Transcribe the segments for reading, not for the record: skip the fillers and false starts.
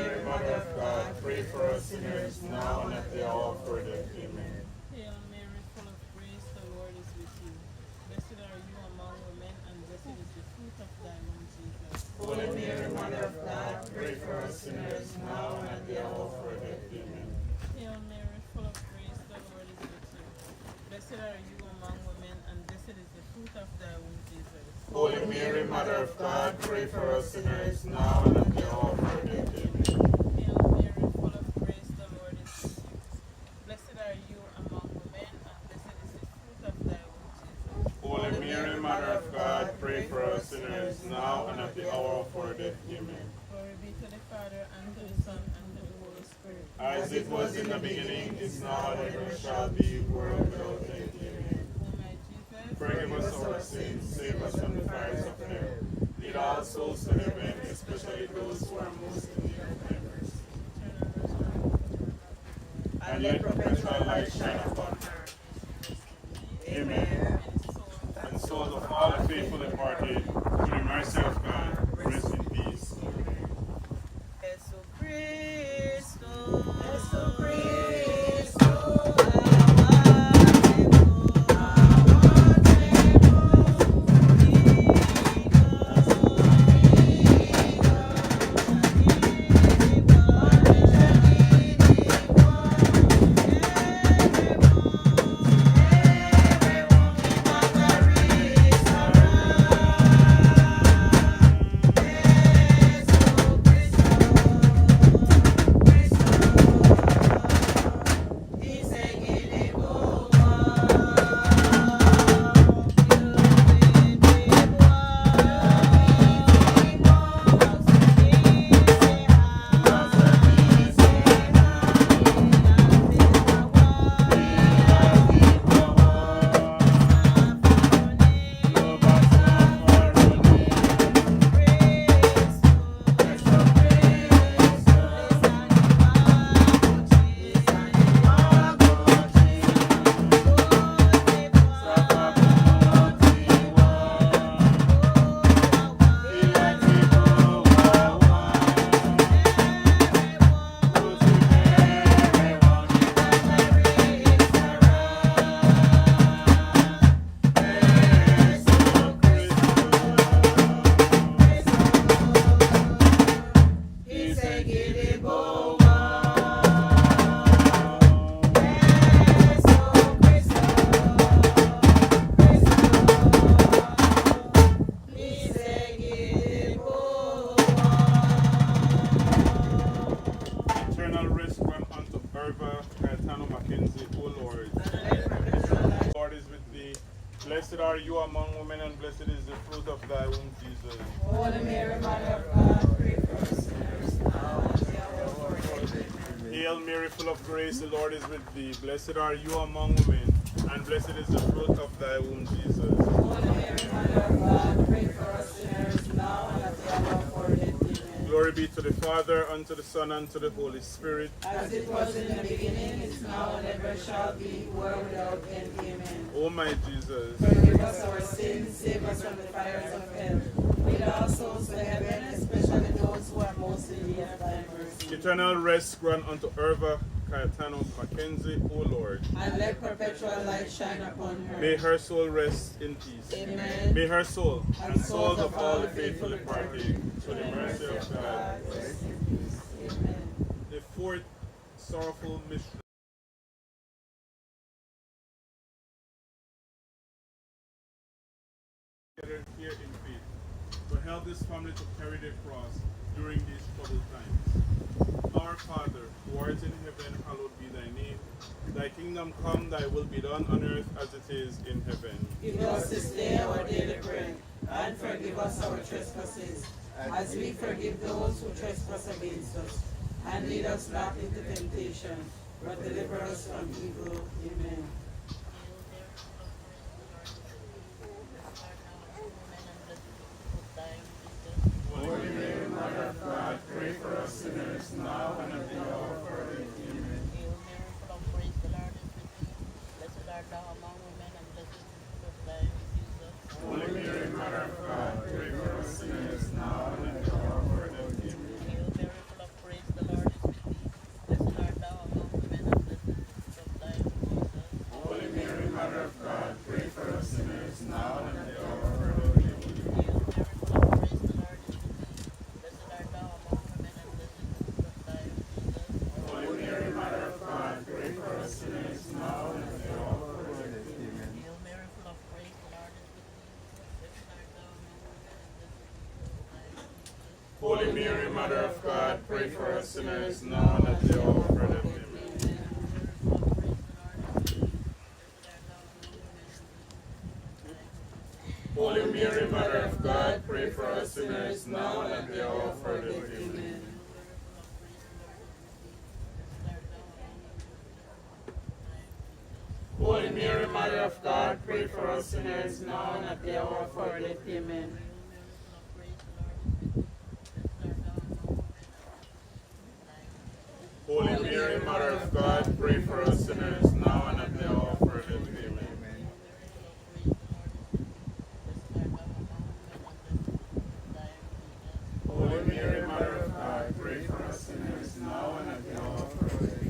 Mary, Mother of God, pray for us sinners now and at the hour of our death. Amen. Hail Mary, full of grace, the Lord is with you. Blessed are you among women, and blessed is the fruit of thy womb, Jesus. Holy Mary, Mother of God, pray for us sinners now and at the hour of our death. Amen. Hail Mary, full of grace, the Lord is with you. Blessed are you among women, and blessed is the fruit of thy womb, Jesus. Holy Mary, Mother of God, pray for us sinners now and at the hour of our death. Amen. Hail Mary, full of grace, the Lord is with you. Blessed are you among women, and blessed is the fruit of thy womb, Jesus. Holy Mary, Mother of God, pray for us sinners now and at the hour of our death. Amen. Glory be to the Father, and to the Son, and to the Holy Spirit. As it was in the beginning, is now, and ever shall be, world without end. Amen. O my Jesus, Forgive us our sins, save us from the fires of hell. Lead all souls to heaven, especially those who are most in need of thy mercy. And let perpetual light shine upon her. Amen. And souls of all the faithful departed, through the mercy of God, rest in peace. Jesucristo, Eternal rest grant unto Erva Gaetano Mackenzie, O Lord. Lord is with thee. Blessed are you among women, and blessed is the fruit of thy womb, Jesus. Holy Mary, Mother of God, pray for us sinners now and at the hour of our death. Hail Mary, full of grace, the Lord is with thee. Blessed are you among women, and blessed is the fruit of thy womb, Jesus. Holy Mary, Mother of God, pray for us sinners now and at the hour of our death. Amen. Glory be to the Father, and to the Son, and to the Holy Spirit. As it was in the beginning, is now, and ever shall be, world without end. Amen. O my Jesus, Forgive us our sins, save us from the fires of hell. Lead all souls to heaven, especially those who are most in need of thy mercy. eternal rest grant unto Erva Gaetano Mackenzie, O Lord. And let perpetual light shine upon her. May her soul rest in peace. Amen. May her soul and souls of all the faithful departed, through the mercy of God, rest in peace. Amen. The fourth sorrowful mystery. Together here in faith, to help this family to carry their cross during these troubled times. Our Father, who art in heaven, hallowed be thy name. Thy kingdom come, thy will be done on earth as it is in heaven. Give us this day our daily bread, and forgive us our trespasses, as we forgive those who trespass against us. And lead us not into temptation, but deliver us from evil. Amen. Holy Mary, Mother of God, pray for us sinners now and at the hour of our death. Amen. Hail Mary, full of grace, the Lord is with thee. Blessed art thou among women, and blessed is the fruit of thy womb, Jesus. Holy Mary, Mother of God, pray for us sinners now and at the hour of our death. Amen. Hail Mary, full of grace, the Mother of God, pray for us sinners now and at the hour of our death. Amen. Holy Mary, Mother of God, pray for us sinners now and at the hour of our death. Amen. Holy Mary, Mother of God, pray for us sinners now and at the hour of our death. Amen. Holy Mary, Mother of God, pray for us sinners now and at the hour of our death. Amen. Holy Mary, Mother of God, pray for us sinners now and at the hour of our death.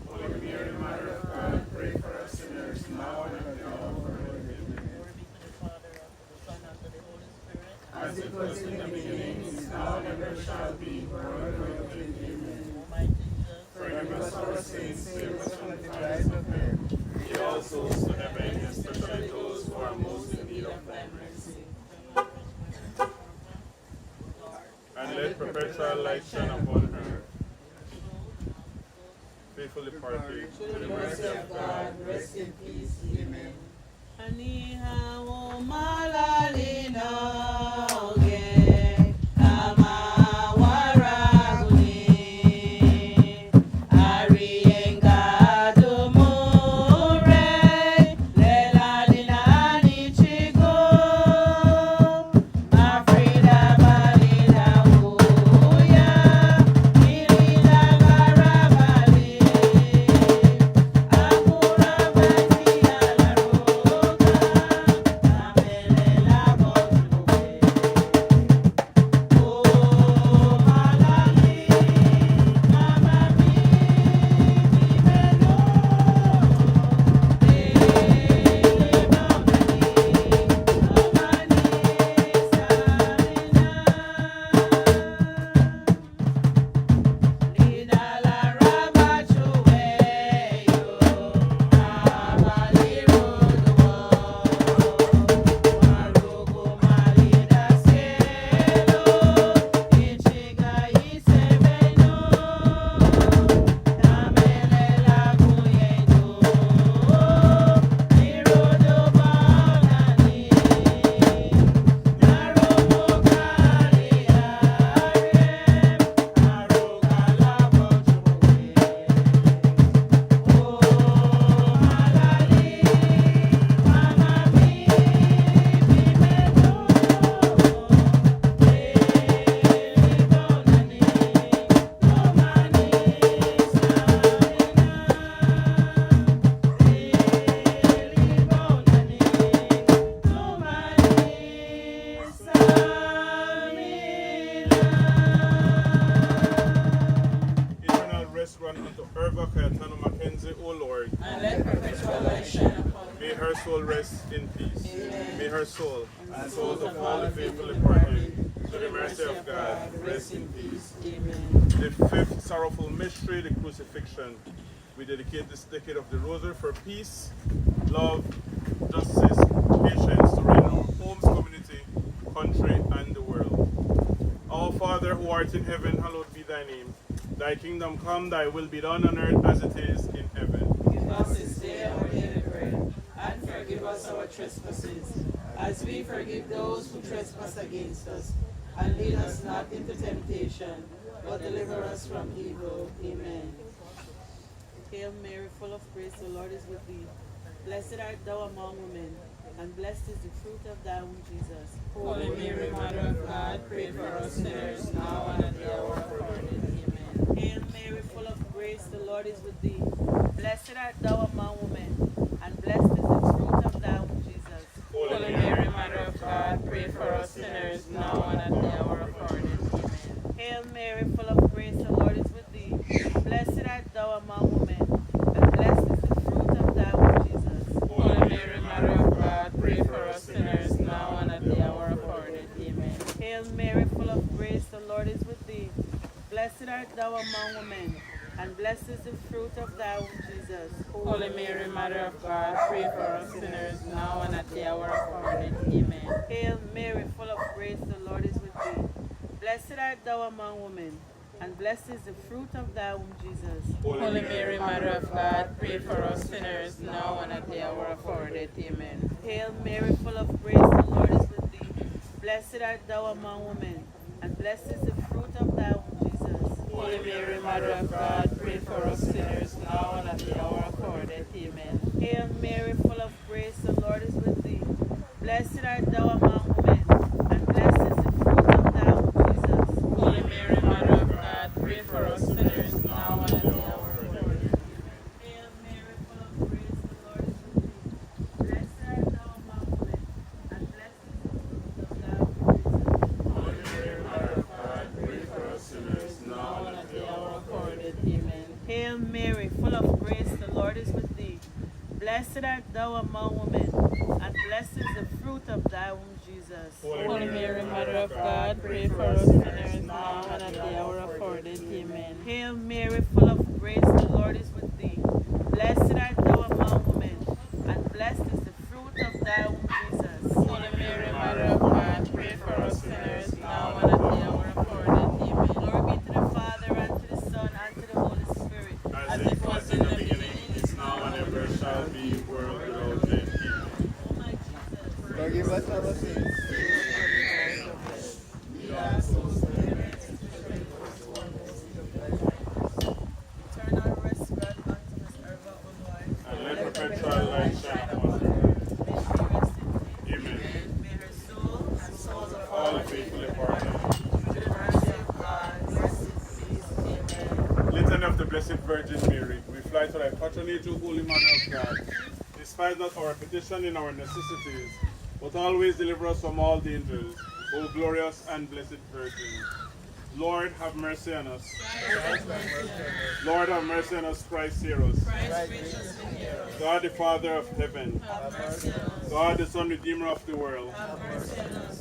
Holy Mary, Mother of God, pray for us sinners now and at the hour of our death. As it was in the beginning, is now, and ever shall be, world without end. Amen. Forgive us our sins, save us from the fires of hell. Lead all souls to heaven, especially those who are most in need of thy mercy. And let perpetual light shine upon her. Faithfully partake to the mercy of God, rest in peace. Amen. Aniha o malalina oge kama waraguni arienga dumure lela lina ni chigo Afrida balina uya ilila garabali amura batia la roga amelela soul rest in peace. Amen. May her soul and souls of all the faithful departed, to the mercy of God, rest in peace. Amen. The fifth sorrowful mystery, the crucifixion. We dedicate this decade of the Rosary for peace, love, justice, patience to reign in our homes, community, country, and the world. Our Father who art in heaven, hallowed be thy name. Thy kingdom come, thy will be done on earth as it is in heaven. Give us this day our daily bread, and forgive us our trespasses, as we forgive those who trespass against us. And lead us not into temptation, but deliver us from evil. Amen. Hail Mary, full of grace, the Lord is with thee. Blessed art thou among women, and blessed is the fruit of thy womb, Jesus. Holy Mary, Mother of God, pray for us sinners, now and at the hour of our death. Amen. Hail Mary, full of grace, the Lord is with thee. Blessed art thou among women, and blessed is the fruit of thy womb, Jesus. Holy Mary, Mother of God, pray for us sinners, now and at the hour of our death. Amen. Hail Mary, full of grace, the Lord is with thee. Blessed art thou among women, and blessed is the fruit of thy womb, Jesus. Holy Mary, Mother of God, pray for us sinners, now and at the hour of our death. Amen. Hail Mary, full of grace, the Lord is with thee. Blessed art thou among women, and blessed is the fruit of thy womb, Jesus. Holy Mary, Mother of God, pray for us sinners, now and at the hour of our death. Amen. Hail Mary, full of grace, the Lord is with thee. Blessed art thou among women, and blessed is the fruit of thy womb, Jesus. Holy Mary, Mother of God, pray for us sinners, now and at the hour of our death. Amen. Hail Mary, full of grace, the Lord is with thee. Blessed art thou among women, and blessed is the fruit of thy womb, Jesus. Holy Mary, Mother of God, pray for us sinners, now and at the hour of our death. Amen. Hail Mary, full of grace, the Lord is with thee. Blessed art thou among women, and blessed is the fruit of thy womb, Jesus. Holy Mary, Mother of God, pray for us sinners, now and at the hour of our death. Hail Mary, full of grace, the Lord is with thee. Blessed art thou among women, and blessed is the fruit of thy womb, Jesus. Holy Mary, Mother of God, pray for us sinners, now and at the hour of our death. Amen. Hail Mary, full of grace, the Lord is with thee. Blessed art thou among women, and blessed is the fruit of thy womb, Jesus. Holy Mary, Mother of God, pray for us sinners, now and at the hour of our death. Amen. Hail Mary, full of grace, the Lord is with thee. Blessed art thou among women, and blessed is the fruit of thy womb, Jesus. Holy Mary, Mother of God, pray for us sinners, now and at the hour of our death. Amen. Glory be to the Father, and to the Son, and to the Holy Spirit. As it was in the beginning, is now, and ever shall be, world without end. Amen. O my Jesus, Forgive us our sins. turn our rest unto Miss Erva Oloi. And let perpetual light shine upon her. May she rest in peace. Amen. May her soul and souls of All the faithful departed. to the mercy of God, rest in peace. Amen. Litany of the Blessed Virgin Mary, we fly to thy patronage, O Holy Mother of God. Despise not our petition in our necessities, but always deliver us from all dangers, O glorious and blessed Virgin. Lord, have mercy on us. Lord, have mercy on us. Christ, hear us. God, the Father of heaven. God, the Son, Redeemer of the world.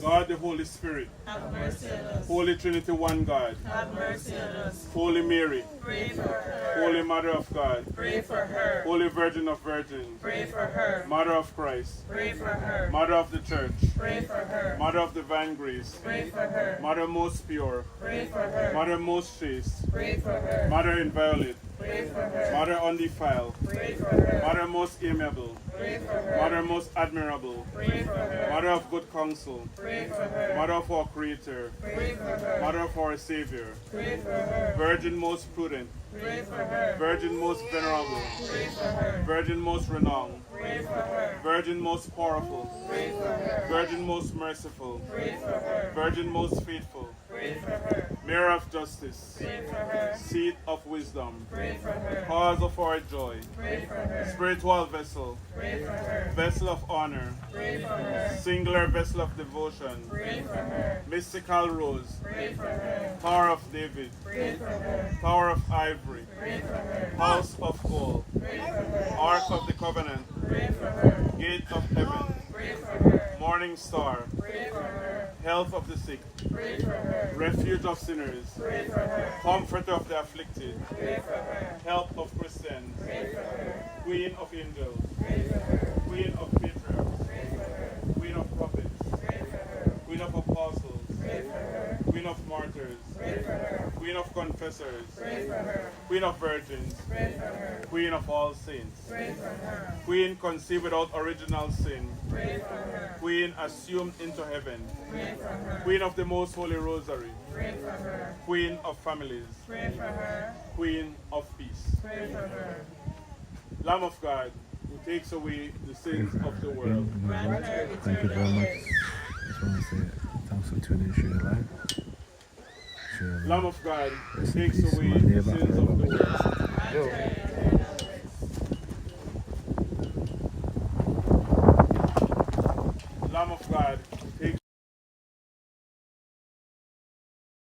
God, the Holy Spirit. Have mercy on us. Holy Trinity, one God. Have mercy on us. Holy Mary. Pray for her. Holy Mother of God. Pray for her. Holy Virgin of Virgins. Pray for her. Mother of Christ. Pray for her. Mother of the Church. Pray for her. Mother of divine grace. Pray for her. Mother most pure. Pray for her. Mother most chaste. Pray for her. Mother inviolate. Pray for her. Mother undefiled. Pray for her. Mother most amiable. Pray for her. Mother most admirable. Pray for her. Mother of good counsel. Pray for her. Mother of our Creator. Pray for her. Mother of our Savior. Pray for her. Virgin most prudent. Pray for her. Virgin most venerable. Pray for her. Virgin most renowned. Pray for her. Virgin most powerful. Pray for her. Virgin most merciful. Pray for her. Virgin most faithful. Pray for her. Mirror of justice. Pray for her. Seat of wisdom. Pray for her. Cause of our joy. Pray for her. Spiritual vessel. Pray for her. Vessel of honor. Pray for her. Singular vessel of devotion. Pray for her. Mystical rose. Pray for her. Tower of David. Pray for her. Tower of ivory. Pray for her. House of gold. Pray for her. Ark of the covenant. Pray for her. Gate of heaven. Pray for her. Morning star. Pray for her. Health of the sick. Pray for her. Refuge of sinners. Pray for her. Comforter of the afflicted. Pray for her. Help of Christians. Pray for her. Queen of angels. Pray for her. Queen of patriarchs. Pray for her. Queen of prophets. Pray for her. Queen of apostles. Pray for her. Queen of martyrs. Pray for her. Queen of confessors. Pray for her. Queen of virgins. Pray for her. Queen of all saints. Pray for her. Queen conceived without original sin. Pray for her. Queen assumed into heaven. Pray for her. Queen of the most holy rosary. Pray for her. Queen of families. Pray for her. Queen of peace. Pray for her. Lamb of God, who takes away the sins of the world. Grant her Thank you very eternal much. life. Just want to say thanks for tuning in, share your life. Share your Lamb life. of God, who Rest in takes peace, away my the neighbor, sins of the world. Grant her eternal life. Lamb of God, who takes